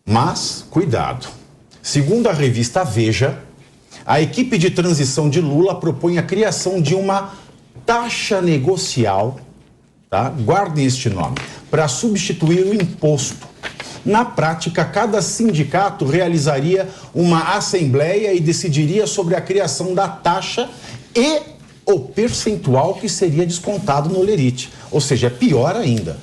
Mas, cuidado. Segundo a revista Veja, a equipe de transição de Lula propõe a criação de uma taxa negocial, tá? Guardem este nome, para substituir o imposto. Na prática, cada sindicato realizaria uma assembleia e decidiria sobre a criação da taxa e o percentual que seria descontado no lerite. Ou seja, é pior ainda.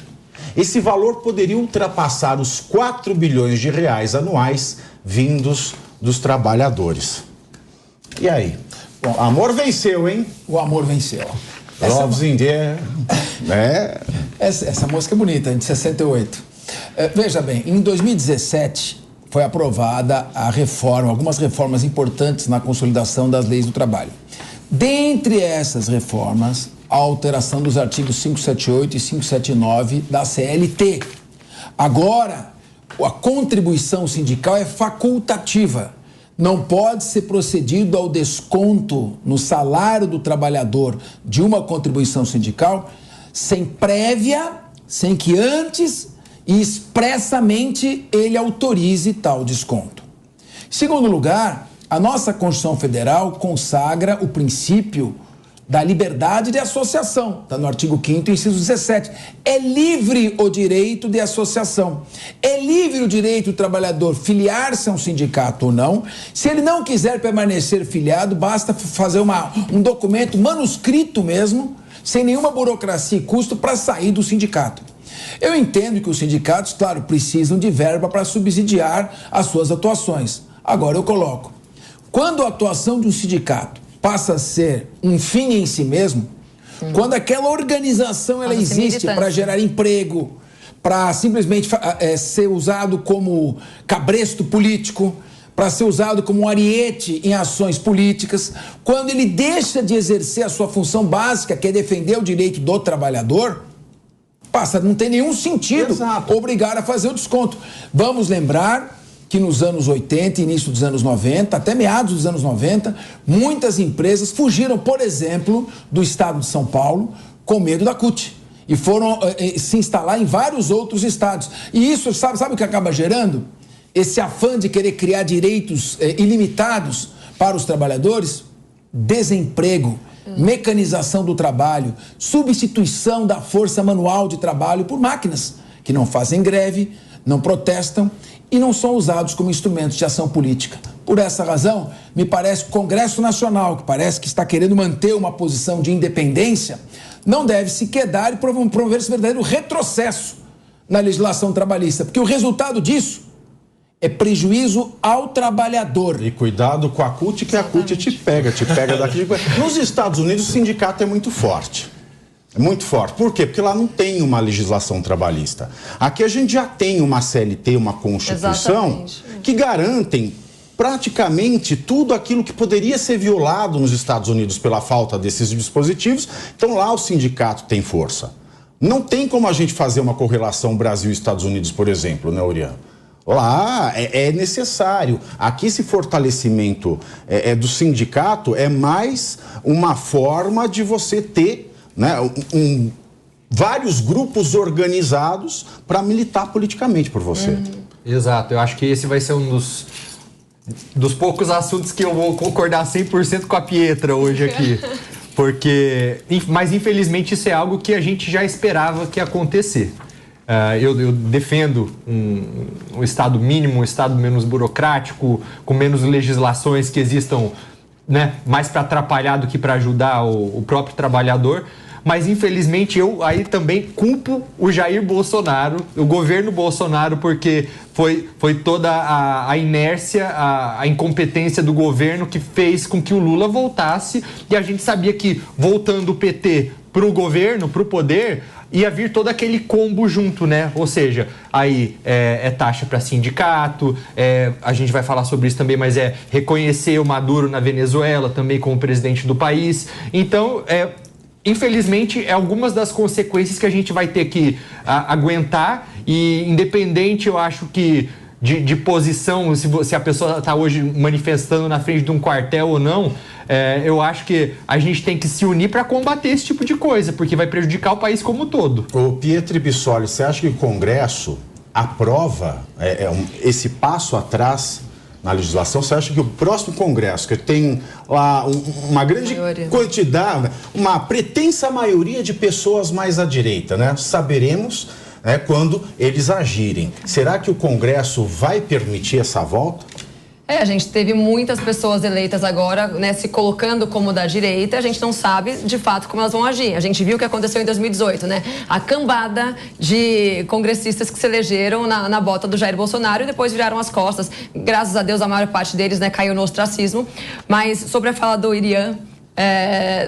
Esse valor poderia ultrapassar os 4 bilhões de reais anuais vindos dos trabalhadores. E aí? Bom, amor venceu, hein? O amor venceu. Love's in there. Essa música é bonita, de 68. Veja bem, em 2017 foi aprovada a reforma, algumas reformas importantes na consolidação das leis do trabalho. Dentre essas reformas, a alteração dos artigos 578 e 579 da CLT. Agora, a contribuição sindical é facultativa. Não pode ser procedido ao desconto no salário do trabalhador de uma contribuição sindical sem que antes e expressamente ele autorize tal desconto. Em segundo lugar, a nossa Constituição Federal consagra o princípio da liberdade de associação, está no artigo 5º, inciso 17. É livre o direito de associação. É livre o direito do trabalhador filiar-se a um sindicato ou não. Se ele não quiser permanecer filiado, basta fazer um documento manuscrito mesmo, sem nenhuma burocracia e custo, para sair do sindicato. Eu entendo que os sindicatos, claro, precisam de verba para subsidiar as suas atuações. Agora eu coloco, quando a atuação de um sindicato passa a ser um fim em si mesmo, quando aquela organização ela existe para gerar emprego, para simplesmente ser usado como cabresto político, para ser usado como um ariete em ações políticas, quando ele deixa de exercer a sua função básica, que é defender o direito do trabalhador, não tem nenhum sentido obrigar a fazer o desconto. Vamos lembrar que nos anos 80, início dos anos 90, até meados dos anos 90, muitas empresas fugiram, por exemplo, do estado de São Paulo com medo da CUT e foram se instalar em vários outros estados. E isso, sabe o que acaba gerando? Esse afã de querer criar direitos ilimitados para os trabalhadores? Desemprego, mecanização do trabalho, substituição da força manual de trabalho por máquinas que não fazem greve, não protestam e não são usados como instrumentos de ação política. Por essa razão, me parece que o Congresso Nacional, que parece que está querendo manter uma posição de independência, não deve se quedar e promover esse verdadeiro retrocesso na legislação trabalhista, porque o resultado disso é prejuízo ao trabalhador. E cuidado com a CUT, que a CUT te pega daqui. Nos Estados Unidos, o sindicato é muito forte. É muito forte. Por quê? Porque lá não tem uma legislação trabalhista. Aqui a gente já tem uma CLT, uma Constituição, que garantem praticamente tudo aquilo que poderia ser violado nos Estados Unidos pela falta desses dispositivos. Então lá o sindicato tem força. Não tem como a gente fazer uma correlação Brasil e Estados Unidos, por exemplo, né, Oriana? Lá é necessário. Aqui esse fortalecimento do sindicato é mais uma forma de você ter, né, vários grupos organizados para militar politicamente por você. Exato, eu acho que esse vai ser um dos poucos assuntos que eu vou concordar 100% com a Pietra hoje aqui. Mas infelizmente isso é algo que a gente já esperava que ia acontecer. Eu defendo um Estado mínimo, um Estado menos burocrático, com menos legislações que existam, né, mais para atrapalhar do que para ajudar o próprio trabalhador. Mas, infelizmente, eu aí também culpo o Jair Bolsonaro, o governo Bolsonaro, porque foi toda a inércia, a incompetência do governo que fez com que o Lula voltasse. E a gente sabia que, voltando o PT para o governo, para o poder, ia vir todo aquele combo junto, né? Ou seja, aí é taxa para sindicato, a gente vai falar sobre isso também, mas reconhecer o Maduro na Venezuela também como presidente do país. Então, infelizmente, algumas das consequências que a gente vai ter que aguentar, e independente, eu acho que de posição, se a pessoa está hoje manifestando na frente de um quartel ou não, eu acho que a gente tem que se unir para combater esse tipo de coisa, porque vai prejudicar o país como um todo. Ô Pietro Bissoli, você acha que o Congresso aprova esse passo atrás na legislação, você acha que o próximo Congresso, que tem lá uma grande quantidade, uma pretensa maioria de pessoas mais à direita, né? Saberemos quando eles agirem. Será que o Congresso vai permitir essa volta? A gente teve muitas pessoas eleitas agora, né, se colocando como da direita, a gente não sabe de fato como elas vão agir. A gente viu o que aconteceu em 2018, né? A cambada de congressistas que se elegeram na bota do Jair Bolsonaro e depois viraram as costas. Graças a Deus, a maior parte deles, né, caiu no ostracismo. Mas sobre a fala do Irian,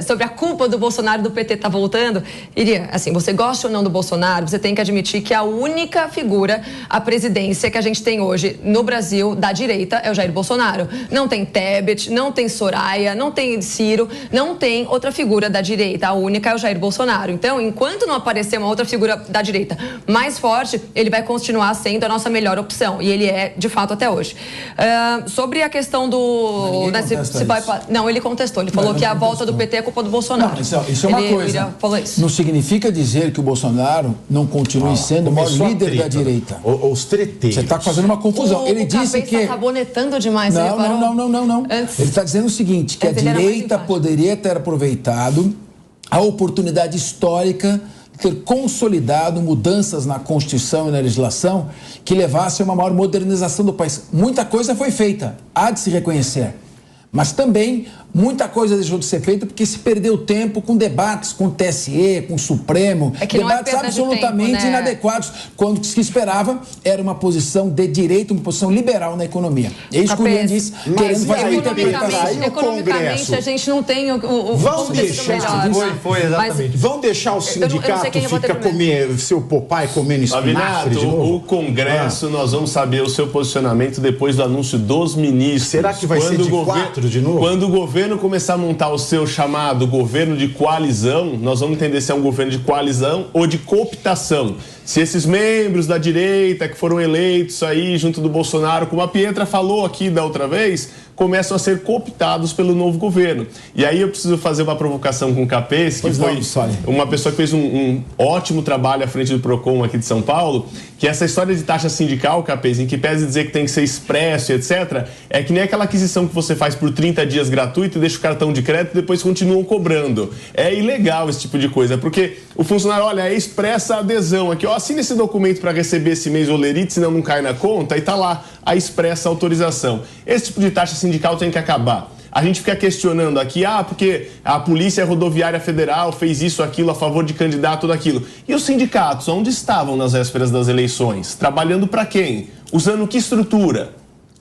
sobre a culpa do Bolsonaro, do PT tá voltando, Irian, assim, você gosta ou não do Bolsonaro, você tem que admitir que a única figura, a presidência que a gente tem hoje no Brasil da direita é o Jair Bolsonaro. Não tem Tebet, não tem Soraya, não tem Ciro, não tem outra figura da direita, a única é o Jair Bolsonaro. Então, enquanto não aparecer uma outra figura da direita mais forte, ele vai continuar sendo a nossa melhor opção, e ele é, de fato, até hoje. Sobre a questão do... Não, ele contestou, ele falou que a volta do PT é culpa do Bolsonaro. Não, isso é uma coisa. Não significa dizer que o Bolsonaro não continue sendo o maior líder da direita. Os treteiros. Você está fazendo uma confusão. Ele disse que... está bonetando demais. Não. Ele está dizendo o seguinte, que a direita poderia ter aproveitado a oportunidade histórica de ter consolidado mudanças na Constituição e na legislação que levassem a uma maior modernização do país. Muita coisa foi feita, há de se reconhecer. Mas também muita coisa deixou de ser feita porque se perdeu tempo com debates com o TSE, com o Supremo, debates absolutamente tempo, né? inadequados, quando o que se esperava era uma posição de direito, uma posição liberal na economia. É isso que o Lula disse, querendo fazer uma interpretação. Economicamente, a gente não tem o vão deixar, foi exatamente. Mas vão deixar o sindicato ficar comer seu Popeye comendo espinafre de novo? O Congresso, nós vamos saber o seu posicionamento depois do anúncio dos ministros. Será que vai ser de 4 de novo? Quando o governo começar a montar o seu chamado governo de coalizão, nós vamos entender se é um governo de coalizão ou de cooptação. Se esses membros da direita que foram eleitos aí junto do Bolsonaro, como a Pietra falou aqui da outra vez, começam a ser cooptados pelo novo governo. E aí eu preciso fazer uma provocação com o Capês, que foi uma pessoa que fez um ótimo trabalho à frente do Procon aqui de São Paulo, que essa história de taxa sindical, Capês, em que pese dizer que tem que ser expresso e etc., é que nem aquela aquisição que você faz por 30 dias gratuito e deixa o cartão de crédito e depois continuam cobrando. É ilegal esse tipo de coisa, porque o funcionário, olha, é expressa a adesão aqui, ó, assina esse documento para receber esse mês o lerite, senão não cai na conta, e tá lá a expressa autorização. Esse tipo de taxa sindical tem que acabar. A gente fica questionando aqui, porque a Polícia Rodoviária Federal fez isso, aquilo, a favor de candidato, tudo aquilo. E os sindicatos, onde estavam nas vésperas das eleições? Trabalhando para quem? Usando que estrutura?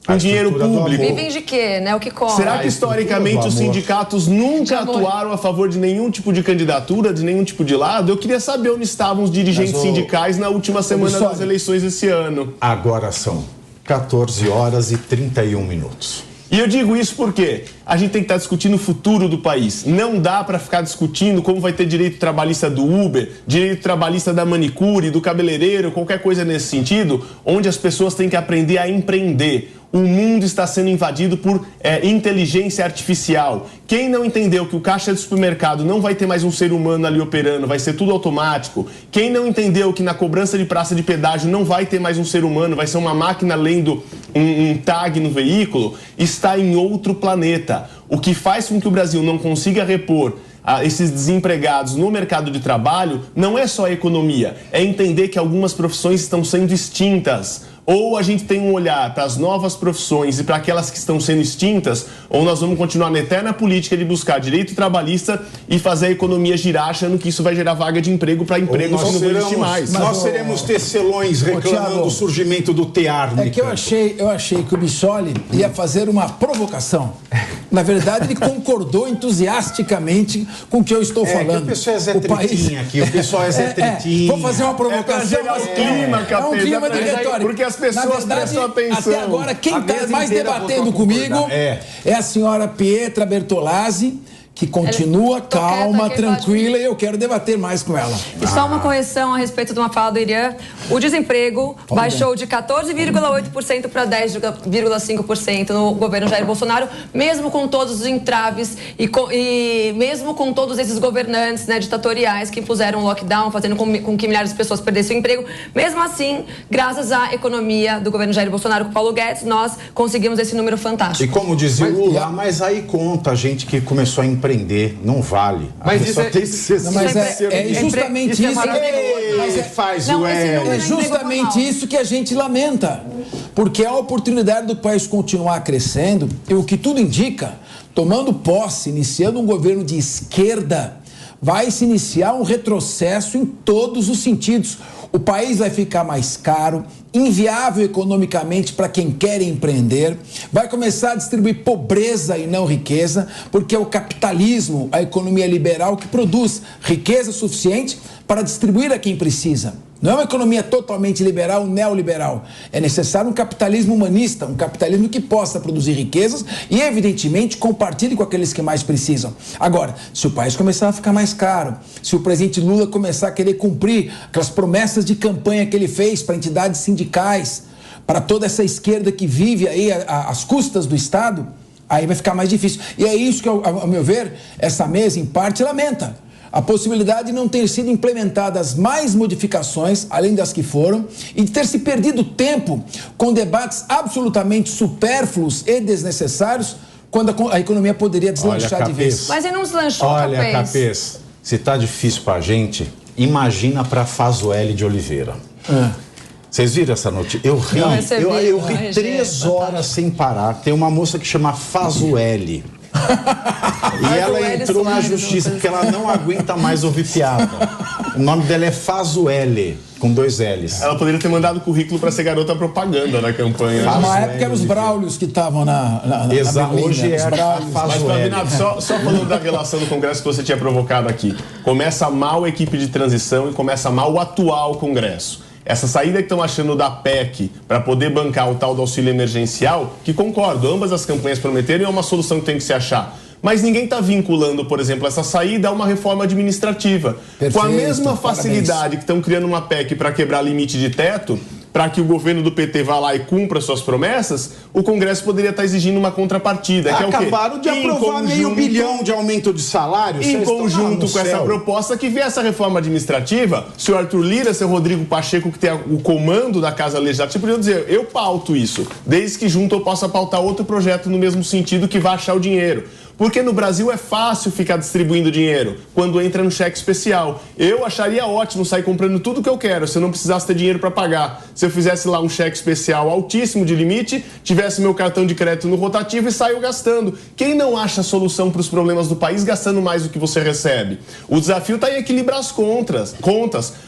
Com dinheiro público. Vivem de quê, né? O que comem? Será que historicamente os sindicatos nunca atuaram a favor de nenhum tipo de candidatura, de nenhum tipo de lado? Eu queria saber onde estavam os dirigentes sindicais na última semana das eleições esse ano. Agora são 14 horas e 31 minutos. E eu digo isso porque a gente tem que estar discutindo o futuro do país. Não dá para ficar discutindo como vai ter direito trabalhista do Uber, direito trabalhista da manicure, do cabeleireiro, qualquer coisa nesse sentido, onde as pessoas têm que aprender a empreender. O mundo está sendo invadido por inteligência artificial. Quem não entendeu que o caixa de supermercado não vai ter mais um ser humano ali operando, vai ser tudo automático. Quem não entendeu que na cobrança de praça de pedágio não vai ter mais um ser humano, vai ser uma máquina lendo um tag no veículo, está em outro planeta. O que faz com que o Brasil não consiga repor esses desempregados no mercado de trabalho não é só a economia, é entender que algumas profissões estão sendo extintas. Ou a gente tem um olhar para as novas profissões e para aquelas que estão sendo extintas, ou nós vamos continuar na eterna política de buscar direito trabalhista e fazer a economia girar, achando que isso vai gerar vaga de emprego para empregos que não vão existir mais. Nós seremos tecelões reclamando do surgimento do tear. É que eu achei que o Bissoli ia fazer uma provocação. Na verdade, ele concordou entusiasticamente com o que eu estou falando. Que o pessoal é Zé Tretinha aqui, o pessoal é Zé Tretinha. Vou fazer uma provocação. É um clima de retórica. Porque as pessoas prestam atenção. Até agora, quem está mais debatendo comigo é a senhora Pietra Bertolazzi, que continua calma, quieta, tranquila, e eu quero debater mais com ela. E só uma correção a respeito de uma fala do Irian. O desemprego baixou de 14,8% para 10,5% no governo Jair Bolsonaro, mesmo com todos os entraves e mesmo com todos esses governantes, né, ditatoriais que impuseram lockdown, fazendo com que milhares de pessoas perdessem o emprego. Mesmo assim, graças à economia do governo Jair Bolsonaro com Paulo Guedes, nós conseguimos esse número fantástico. E como dizia o Lula, mas aí conta a gente que começou a empreender, não vale. Mas isso é justamente isso. É justamente isso que a gente lamenta, porque a oportunidade do país continuar crescendo, e o que tudo indica, tomando posse, iniciando um governo de esquerda, vai se iniciar um retrocesso em todos os sentidos. O país vai ficar mais caro, inviável economicamente para quem quer empreender, vai começar a distribuir pobreza e não riqueza, porque é o capitalismo, a economia liberal, que produz riqueza suficiente para distribuir a quem precisa. Não é uma economia totalmente liberal, neoliberal. É necessário um capitalismo humanista, um capitalismo que possa produzir riquezas e, evidentemente, compartilhe com aqueles que mais precisam. Agora, se o país começar a ficar mais caro, se o presidente Lula começar a querer cumprir aquelas promessas de campanha que ele fez para entidades sindicais, para toda essa esquerda que vive aí às custas do Estado, aí vai ficar mais difícil. E é isso que, ao meu ver, essa mesa, em parte, lamenta. A possibilidade de não ter sido implementadas mais modificações, além das que foram, e de ter se perdido tempo com debates absolutamente supérfluos e desnecessários, quando a economia poderia deslanchar de vez. Mas e não deslanchou, Olha, Capês, se tá difícil pra gente, imagina pra Fazuele de Oliveira. Vocês viram essa notícia? Eu ri, eu ri 3 horas sem parar. Tem uma moça que chama Fazuele. E ela entrou na justiça porque ela não aguenta mais ouvir piada. O nome dela é Fazuele, com 2 L's. Ela poderia ter mandado currículo para ser garota propaganda na campanha. Na época eram os Braulios que estavam na Exato, hoje é a Fazuele. Mas, só falando da relação do Congresso que você tinha provocado aqui. Começa mal a equipe de transição e começa mal o atual Congresso. Essa saída que estão achando da PEC para poder bancar o tal do auxílio emergencial, que concordo, ambas as campanhas prometeram, é uma solução que tem que se achar. Mas ninguém está vinculando, por exemplo, essa saída a uma reforma administrativa. Perfeito, com a mesma facilidade parabéns. que estão criando uma PEC para quebrar limite de teto, para que o governo do PT vá lá e cumpra suas promessas, o Congresso poderia estar exigindo uma contrapartida. Que Acabaram de aprovar $500 milhão de aumento de salário. Em conjunto com essa proposta, que vê essa reforma administrativa, se o Arthur Lira, seu Rodrigo Pacheco, que tem o comando da Casa Legislativa, podiam dizer, eu pauto isso, desde que junto eu possa pautar outro projeto no mesmo sentido que vai achar o dinheiro. Porque no Brasil é fácil ficar distribuindo dinheiro quando entra no cheque especial. Eu acharia ótimo sair comprando tudo que eu quero se eu não precisasse ter dinheiro para pagar. Se eu fizesse lá um cheque especial altíssimo de limite, tivesse meu cartão de crédito no rotativo e saio gastando. Quem não acha solução para os problemas do país gastando mais do que você recebe? O desafio está em equilibrar as contas,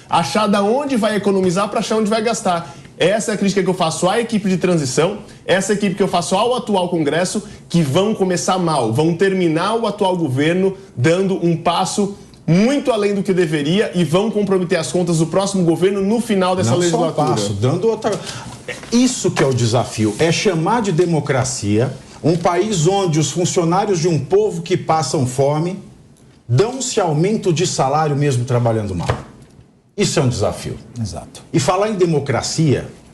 achar da onde vai economizar para achar onde vai gastar. Essa é a crítica que eu faço à equipe de transição, essa é a equipe que eu faço ao atual Congresso, que vão começar mal, vão terminar o atual governo dando um passo muito além do que deveria e vão comprometer as contas do próximo governo no final dessa legislatura. Só um passo, dando outra... Isso que é o desafio, é chamar de democracia um país onde os funcionários de um povo que passam fome dão-se aumento de salário mesmo trabalhando mal. Isso é um desafio. Exato. E falar em democracia,